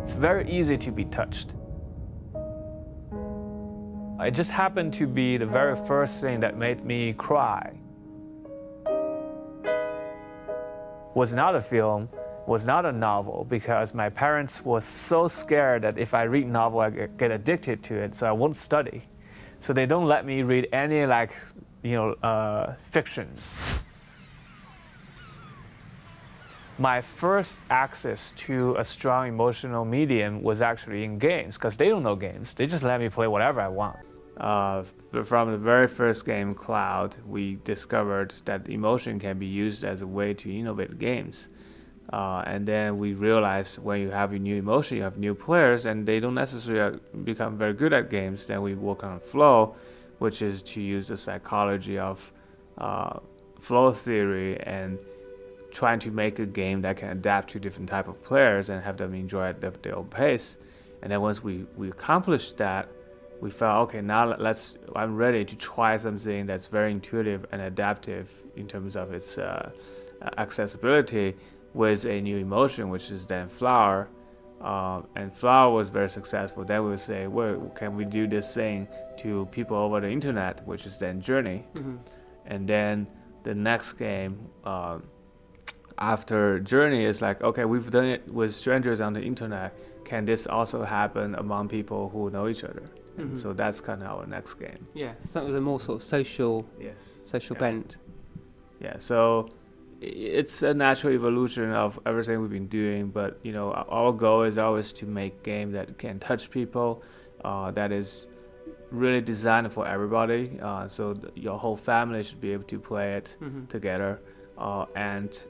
It's very easy to be touched. It just happened to be the very first thing that made me cry. Was not a film, was not a novel, because my parents were so scared that if I read novel, I get addicted to it, so I won't study. So they don't let me read any fictions. My first access to a strong emotional medium was actually in games, because they don't know games. They just let me play whatever I want. From the very first game, Cloud, we discovered that emotion can be used as a way to innovate games. And then we realized when you have a new emotion, you have new players, and they don't necessarily become very good at games. Then we work on flow, which is to use the psychology of flow theory and trying to make a game that can adapt to different type of players and have them enjoy it at their own pace. And then once we accomplished that, we felt, okay, now I'm ready to try something that's very intuitive and adaptive in terms of its accessibility with a new emotion, which is then flower. And flower was very successful. Then we would say, well, can we do this thing to people over the internet, which is then Journey. Mm-hmm. And then the next game, after Journey, is like, okay, we've done it with strangers on the internet. Can this also happen among people who know each other? Mm-hmm. So that's kind of our next game. Yeah, something with a more sort of social bent. Yeah, so it's a natural evolution of everything we've been doing, but our goal is always to make a game that can touch people, that is really designed for everybody, so your whole family should be able to play it mm-hmm. together, and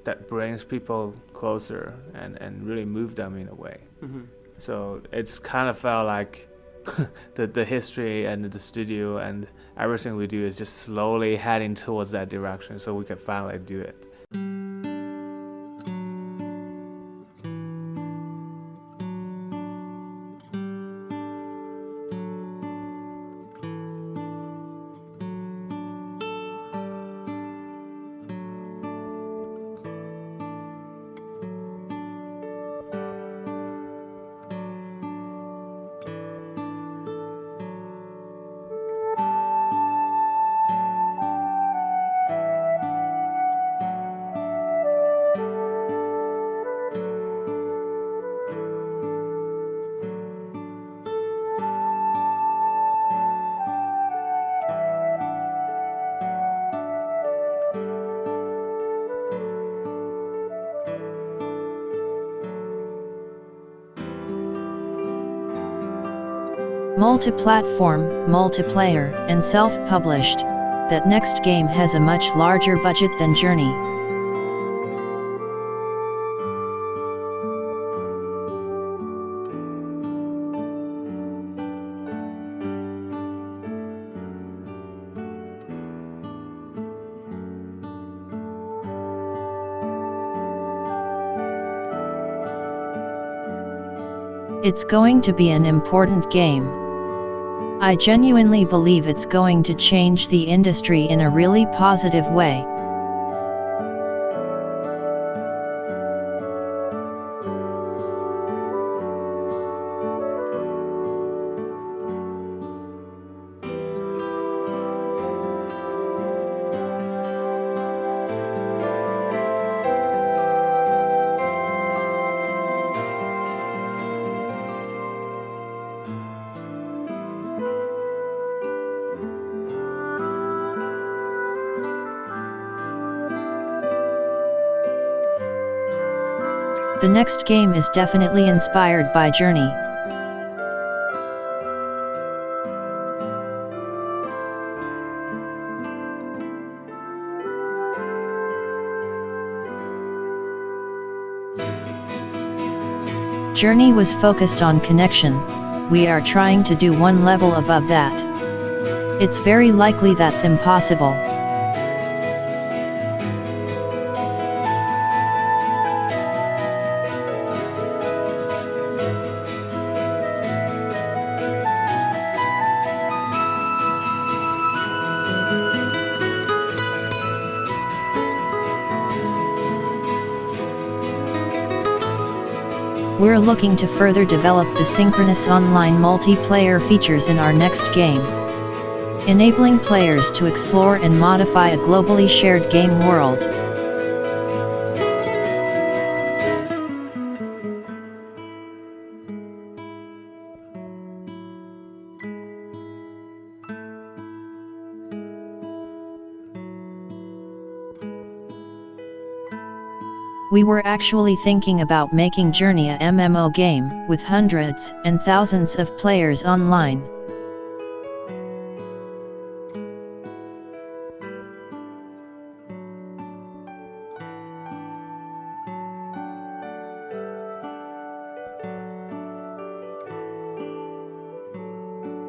that brings people closer and really move them in a way. Mm-hmm. So it's kind of felt like the history and the studio and everything we do is just slowly heading towards that direction, so we can finally do it. Multi-platform, multiplayer, and self-published, thatnextgame has a much larger budget than Journey. It's going to be an important game. I genuinely believe it's going to change the industry in a really positive way. The next game is definitely inspired by Journey. Journey was focused on connection. We are trying to do one level above that. It's very likely that's impossible. We're looking to further develop the synchronous online multiplayer features in our next game, enabling players to explore and modify a globally shared game world. We were actually thinking about making Journey a MMO game, with hundreds and thousands of players online.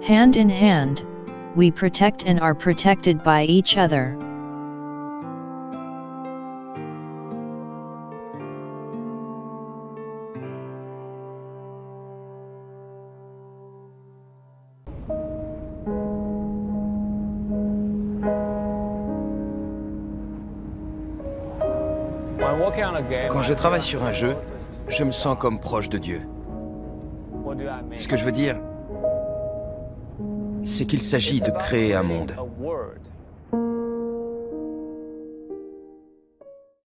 Hand in hand, we protect and are protected by each other. Quand je travaille sur un jeu, je me sens comme proche de Dieu. Ce que je veux dire, c'est qu'il s'agit de créer un monde.